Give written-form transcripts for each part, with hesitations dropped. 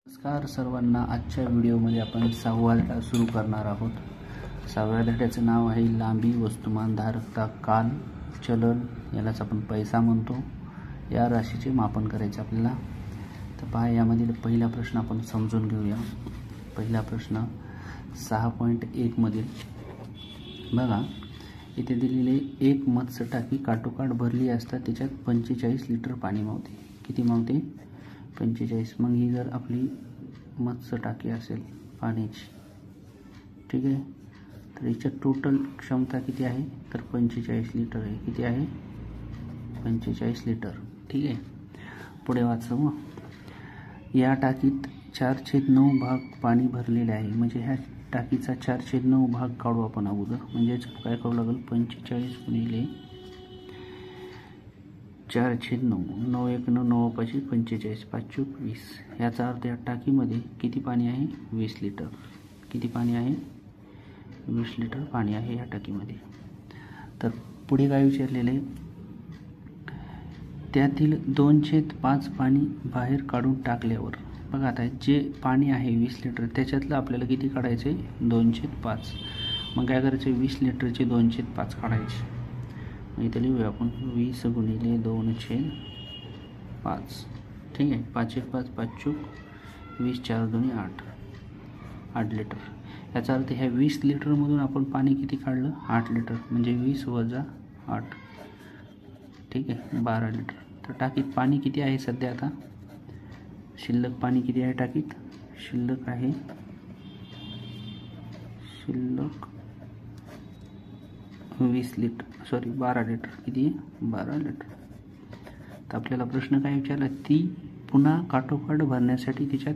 नमस्कार सर्वांना. आजच्या व्हिडिओमध्ये आपण 6वा धडा सुरू करणार आहोत. 6व्या धड्याचं नाव आहे लांबी, वस्तुमान, धारकता, काल, चलन, यालाच आपण पैसा म्हणतो. या राशीचे मापन करायचे आपल्याला. तर पहा, यामधील पहिला प्रश्न आपण समजून घेऊया. पहिला प्रश्न 6.1 मधील बघा, इथे दिलेले एक मत्स्य टाकी काठोकाठ भरली असता त्याच्यात 45 लिटर पाणी मावते. किती मावते? 45. मग ही जर आपली मत्स्य टाकी असेल पाण्याची, ठीक आहे, तर याच्यात टोटल क्षमता किती आहे? तर 45 लिटर आहे. किती आहे? 45 लिटर. ठीक आहे, पुढे वाचू. मग या टाकीत 4/9 भाग पाणी भरलेले आहे. म्हणजे ह्या टाकीचा 4/9 भाग काढू आपण अगोदर. म्हणजे काय करावं लागेल? 45 गुणिले 4/9. 9 1 9 9 5 45 5 20. याचा अर्थ या टाकीमध्ये किती पाणी आहे? 20 लिटर. किती पाणी आहे? 20 लिटर पाणी आहे या टाकीमध्ये. तर पुढे काय विचारलेले? त्यातील 2/5 पाणी बाहेर काढून टाकल्यावर, बघा आता जे पाणी आहे 20 लिटर त्याच्यातलं आपल्याला किती काढायचं आहे? 2/5. मग काय करायचं? 20 लिटरचे 2/5 काढायचे. मग इथे लिहूया आपण 20 गुणिले 2/5. ठीक आहे, 5 1 5 5 चूक 20 4 2 8 8 लिटर. याचा अर्थ ह्या 20 लिटरमधून आपण पाणी किती काढलं? 8 लिटर. म्हणजे 20 वजा 8, ठीक आहे, 12 लिटर. तर टाकीत पाणी किती आहे सध्या? आता शिल्लक पाणी किती आहे टाकीत? शिल्लक आहे 20 लिटर, सॉरी 12 लिटर. किती आहे? 12 लिटर. तर आपल्याला प्रश्न काय विचारला? ती पुन्हा काठोकाठ भरण्यासाठी तिच्यात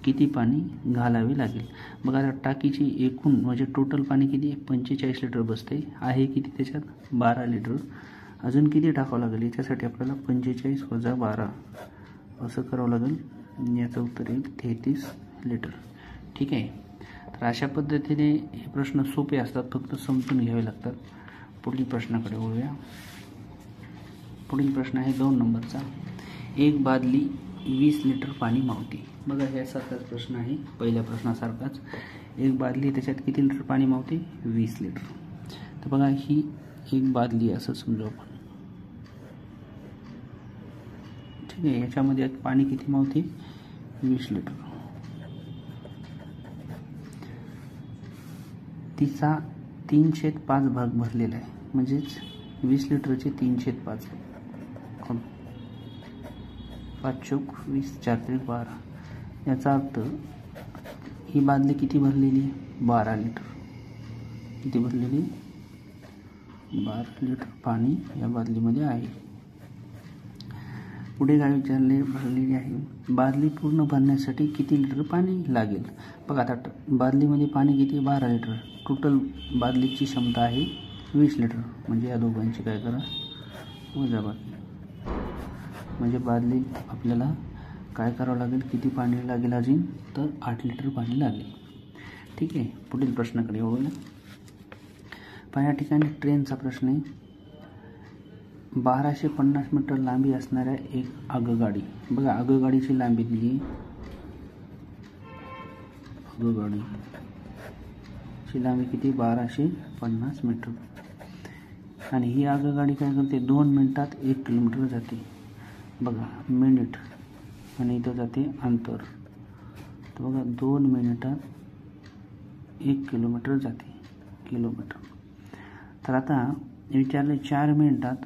किती पाणी घालावे लागेल. बघा आता टाकीची एकूण म्हणजे टोटल पाणी किती आहे? 45 लिटर बसते आहे. किती त्याच्यात? 12 लिटर. अजून किती टाकावं लागेल याच्यासाठी? आपल्याला 45 वजा 12 असं करावं लागेल. याचं उत्तर येईल 33 लिटर. ठीक आहे, तर अशा पद्धतीने हे प्रश्न सोपे असतात, फक्त समजून घ्यावे लागतात. पुढील प्रश्नाकडे वळूया. पुढील प्रश्न आहे 2 नंबरचा. एक बादली 20 लिटर पाणी मावते. बघा, यासारखाच प्रश्न आहे, पहिल्या प्रश्नासारखाच. एक बादली, त्याच्यात किती लिटर पाणी मावते? 20 लिटर. तर बघा, ही एक बादली असं समजू आपण. ठीक आहे, याच्यामध्ये पाणी किती मावते? 20 लिटर. तिचा 3/5 भाग भरलेला आहे. म्हणजेच 20 लिटरचे 3/5. 5 चूक 20 4 3 12. याचा अर्थ ही बादली किती भरलेली आहे? 12 लिटर. किती भरलेली? 12 लिटर पाणी या बादलीमध्ये आहे. पुढे काय विचारले? भरलेली आहे. बादली पूर्ण भरण्यासाठी किती लिटर पाणी लागेल? बघा आता बादलीमध्ये पाणी किती? 12 लिटर. टोटल बादलीची क्षमता आहे 20 लिटर. म्हणजे या दोघांची काय करा? वजाबाकी. म्हणजे बादली आपल्याला काय करावं लागेल? किती पाणी लागेल अजून? तर 8 लिटर पाणी लागेल. ठीक आहे, पुढील प्रश्नाकडे वळूया. पण या ठिकाणी ट्रेनचा प्रश्न आहे. 1250 मीटर लांबी असणाऱ्या एक आगगाडी. बघा, आगगाडीची लांबी दिली. आगगाडीची लांबी किती? 1250 मीटर. आणि ही आगगाडी काय करते? 2 मिनिटात 1 किलोमीटर जाते. बघा, मिनिट आणि इथं जाते अंतर. तर बघा, 2 मिनिटात 1 किलोमीटर जाते. किलोमीटर. तर आता विचारले 4 मिनिटात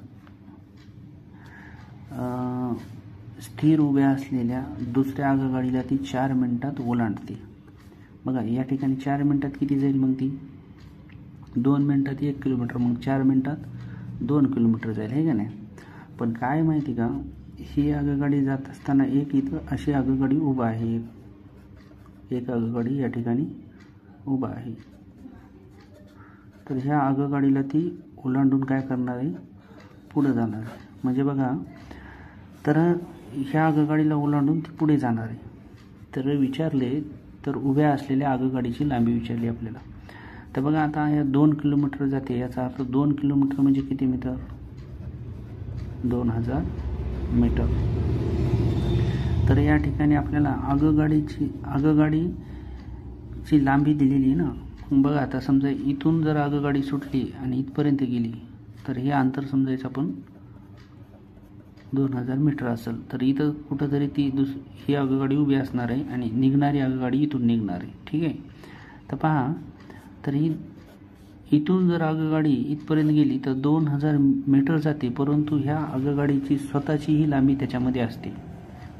स्थिर उभ्या असलेल्या दुसऱ्या आगगाडीला ती 4 मिनिटात ओलांडते. बघा, या ठिकाणी 4 मिनिटात किती जाईल? मग ती 2 मिनिटात 1 किलोमीटर, मग 4 मिनिटात 2 किलोमीटर जाईल, हे का नाही? पण काय माहिती का, ही आगगाडी जात असताना एक इथं अशी आगगाडी उभा आहे. एक आगगाडी या ठिकाणी उभा आहे. तर ह्या आगगाडीला ती ओलांडून काय करणार आहे? पुढे जाणार आहे. म्हणजे बघा, तर ह्या आगगाडीला ओलांडून ती पुढे जाणार आहे. तर विचारले, तर उभ्या असलेल्या आगगाडीची लांबी विचारली आपल्याला. तर बघा, आता या 2 किलोमीटर जाते. याचा अर्थ 2 किलोमीटर म्हणजे किती मीटर? 2000 मीटर. तर या ठिकाणी आपल्याला आगगाडीची लांबी दिलेली आहे ना. मग बघा आता समजा इथून जर आगगाडी सुटली आणि इथपर्यंत गेली तर हे अंतर समजायचं आपण 2000 मीटर असेल. तर इथं कुठंतरी ही आगगाडी उभी असणार आहे आणि निघणारी आगगाडी इथून निघणार आहे. ठीक आहे. तर पहा, तर ही इथून जर आगगाडी इथपर्यंत गेली तर 2000 मीटर जाते, परंतु ह्या आगगाडीची स्वतःची ही लांबी त्याच्यामध्ये असते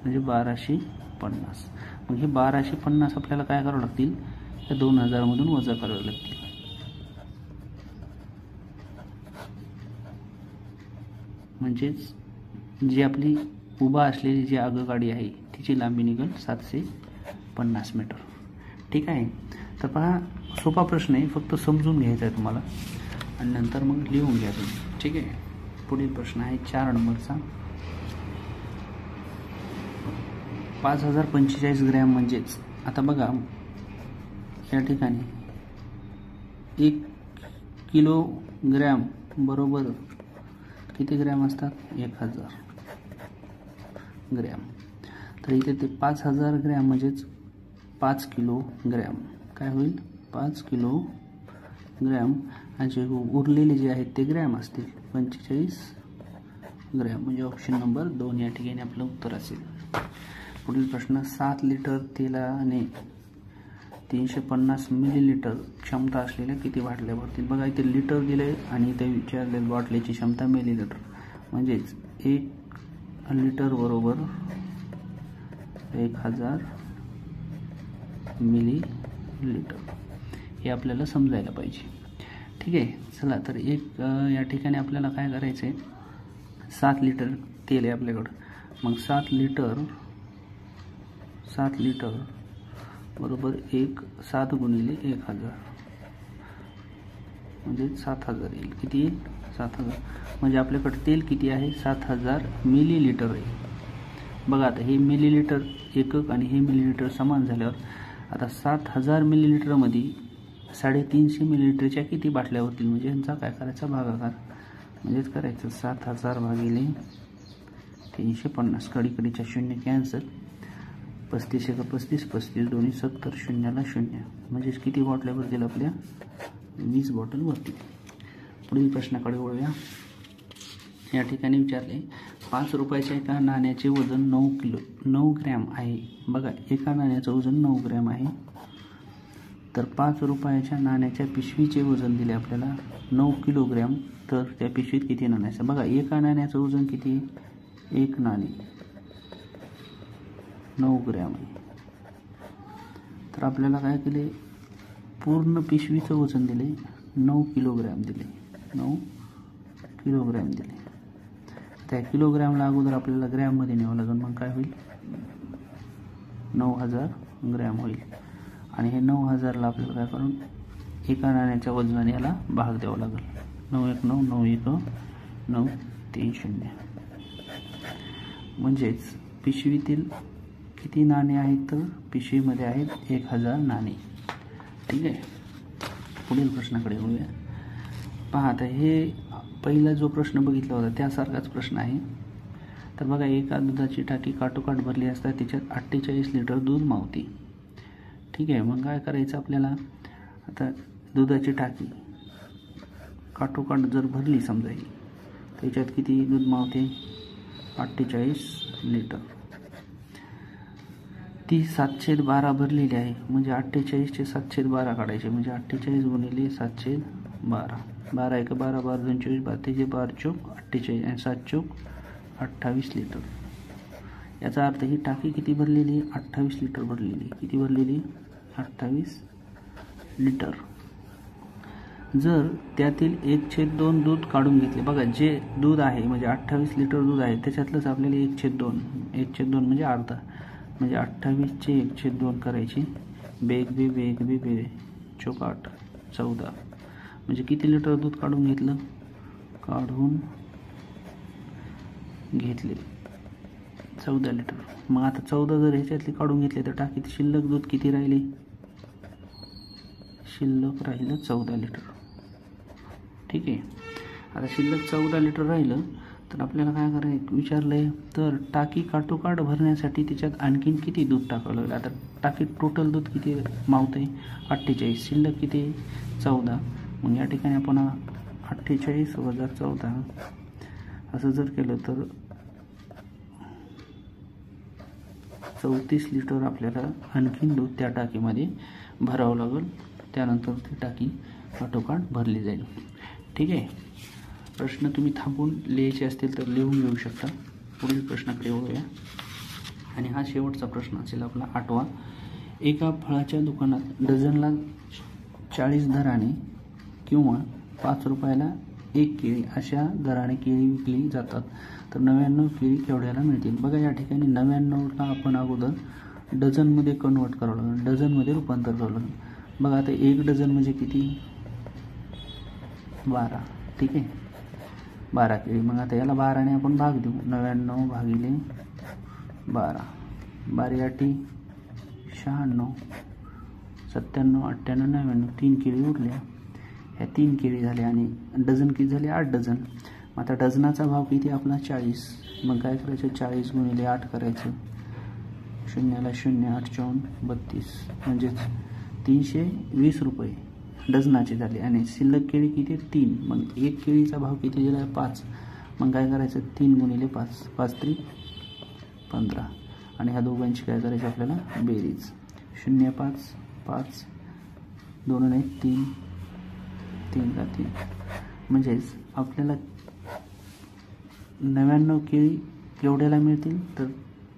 म्हणजे 1250. मग हे 1250 आपल्याला काय करावं लागतील, त्या 2000 मधून वजा करावे लागतील. म्हणजेच जी आपली उभा असलेली जी आगगाडी आहे तिची लांबी निघेल 750 मीटर. ठीक आहे. तर पहा, सोपा प्रश्न आहे, फक्त समजून घ्यायचा आहे तुम्हाला आणि नंतर मग लिहून घ्या तुम्ही. ठीक आहे. पुढील प्रश्न आहे 4 नंबरचा. 5045 ग्रॅम म्हणजेच आता बघा या ठिकाणी 1 किलोग्रॅम बरोबर किती ग्रॅम असतात, 1000 ग्रॅम. तर इथे ते 5000 ग्रॅम म्हणजेच 5 किलोग्रॅम काय होईल, 5 किलोग्रॅम. आणि जे उरलेले जे आहेत ते ग्रॅम असतील 45 ग्रॅम. म्हणजे ऑप्शन नंबर 2 या ठिकाणी आपलं उत्तर असेल. पुढील प्रश्न 7 लिटर तेलाने 350 मिलीलिटर क्षमता असलेल्या किती बाटल्या भरतील. बघा इथे लिटर दिले आणि इथे विचारले बाटलीची क्षमता मिलीलिटर. म्हणजेच 1 लिटर बरोबर 1000 मिलीलिटर हे आपल्याला समजायला पाहिजे. ठीक आहे. चला तर या ठिकाणी आपल्याला काय करायचं आहे, 7 लिटर तेल आहे आपल्याकडं. मग 7 लिटर बरोबर 7 गुणिले 1000 म्हणजे 7000 येईल. किती येईल, 7000. म्हणजे आपल्याकडे तेल किती आहे, 7000 मिलीलिटर आहे. बघा आता हे मिलीलिटर एकक आणि हे मिलीलिटर समान झाल्यावर आता 7000 मिलीलिटरमध्ये 350 मिलीलिटरच्या किती बाटल्या होतील, म्हणजे यांचा काय करायचा भागाकार. म्हणजेच करायचं 7000 भागिले 350. कडीकडीच्या शून्य कॅन्सल. 35 एक 35, 35 दोन्ही 70, शून्याला शून्य. म्हणजेच किती बॉटल्या भरतील आपल्या, 20 बॉटल भरतील. पुढील प्रश्नाकडे वळूया. या ठिकाणी विचारले 5 रुपयाच्या एका नाण्याचे वजन 9 ग्रॅम आहे. बघा एका नाण्याचं वजन 9 ग्रॅम आहे. तर 5 रुपयाच्या नाण्याच्या पिशवीचे वजन दिले आपल्याला 9 किलोग्रॅम. तर त्या पिशवीत किती नाणे असतात. बघा एका नाण्याचं वजन किती, एक नाणे 9 ग्रॅम आहे. तर आपल्याला काय केले, पूर्ण पिशवीचं वजन दिले 9 किलोग्रॅम दिले, 9 किलोग्रॅम दिले. त्या किलोग्रॅमला अगोदर आपल्याला ग्रॅममध्ये न्यावं लागेल. मग काय होईल, 9000 ग्रॅम होईल. आणि हे 9000ला आपल्याला काय करून एका नाण्याच्या वजनाने याला भाग द्यावा लागेल. 9 1 9 9 1 9 3 0. म्हणजेच पिशवीतील किती नाणे आहेत, तर पिशवीमध्ये आहेत 1000 नाणे. ठीक आहे. पुढील प्रश्नाकडे वळूया. पहा आता हे पहिला जो प्रश्न बघितला होता त्यासारखाच प्रश्न आहे. तर बघा एका दुधाची टाकी काटोकाट भरली असता त्याच्यात 48 लिटर दूध मावते. ठीक आहे. मग काय करायचं आपल्याला, आता दुधाची टाकी काटोकाट जर भरली समजा त्याच्यात किती दूध मावते, 48 लिटर. ती 712 भरलेली आहे. म्हणजे 48चे 712 काढायचे. म्हणजे 48 गुणिले 712, 12 1 12 12 2 24 12 12 चौक 48 आणि 7 चौक 28 लिटर. याचा अर्थ ही टाकी किती भरलेली, 28 लिटर भरलेली. किती भरलेली, 28 लिटर. जर त्यातील 1/2 दूध काढून घेतले. बघा जे दूध आहे म्हणजे 28 लिटर दूध आहे त्याच्यातलंच आपल्याला 1/2 म्हणजे अर्धा. म्हणजे 28चे 1/2 करायची. बेग बे चौक 8 14. म्हणजे किती लिटर दूध काढून घेतले, 14 लिटर. मग आता 14 जर ह्याच्यातली काढून घेतले तर टाकीत शिल्लक दूध किती राहिले, शिल्लक राहिलं 14 लिटर. ठीक आहे. आता शिल्लक 14 लिटर राहिलं तर आपल्याला काय करायचं विचारलं आहे, तर टाकी काठोकाठ भरण्यासाठी त्याच्यात आणखीन किती दूध टाकावं लागेल. आता टाकीत टोटल दूध किती मावतं आहे 48, शिल्लक किती 14. मग या ठिकाणी आपण 48 + 14 असं जर केलं तर 34 लिटर आपल्याला आणखीन दूध त्या टाकीमध्ये भरावं लागेल. त्यानंतर ती टाकी काठोकाठ भरली जाईल. ठीक आहे. प्रश्न तुम्ही थांबून लिहायचे असतील तर लिहून घेऊ शकता. पुढील प्रश्नाकडे वळूया. आणि हा शेवटचा प्रश्न असेल आपला 8वा. एका फळाच्या दुकानात डझनला 40 दराने किंवा 5 रुपयाला 1 केळी अशा दराने केळी विकली जातात. तर 99 केळी केवढ्याला मिळतील. बघा या ठिकाणी 99ला आपण अगोदर डझनमध्ये कन्वर्ट करावं लागेल, डझनमध्ये रूपांतर करावं लागेल. बघा आता 1 डझन म्हणजे किती 12. ठीक आहे, 12 केळी. मग आता याला 12ने आपण भाग देऊ. 99 भागिले 12, 12 96, 97, 98, 99, 3 केळी उरल्या. ह्या 3 केळी झाल्या आणि डझन किती झाले 8 डझन. आता डझनाचा भाव किती आपला 40. मग काय करायचं 40 × 8 करायचं. 0ला 0, 8 × 4 32, म्हणजेच 320 रुपये डझनाचे झाले. आणि शिल्लक केळी किती 3. मग 1 केळीचा भाव किती दिला 5. मग काय करायचं 3 × 5, 5 × 3 15. आणि ह्या दोघांची काय करायची आपल्याला बेरीज. 0, 5, 5, 2 1 3, 3 × 3. म्हणजेच आपल्याला 99 केळी केवढ्याला मिळतील तर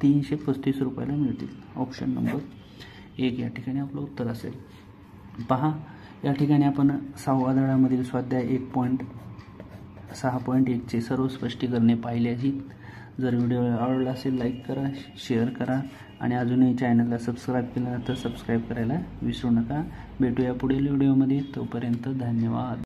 335 रुपयाला मिळतील. ऑप्शन नंबर 1 या ठिकाणी आपलं उत्तर असेल. पहा या ठिकाणी आपण 6व्या धड्यामधील स्वाध्याय 1.6.1चे सर्व स्पष्टीकरणे पाहिली आहेत. जर व्हिडिओ आवडला असेल लाईक करा, शेअर करा आणि अजूनही चॅनलला सबस्क्राईब केलं तर सबस्क्राईब करायला विसरू नका. भेटूया पुढील व्हिडिओमध्ये. तोपर्यंत धन्यवाद.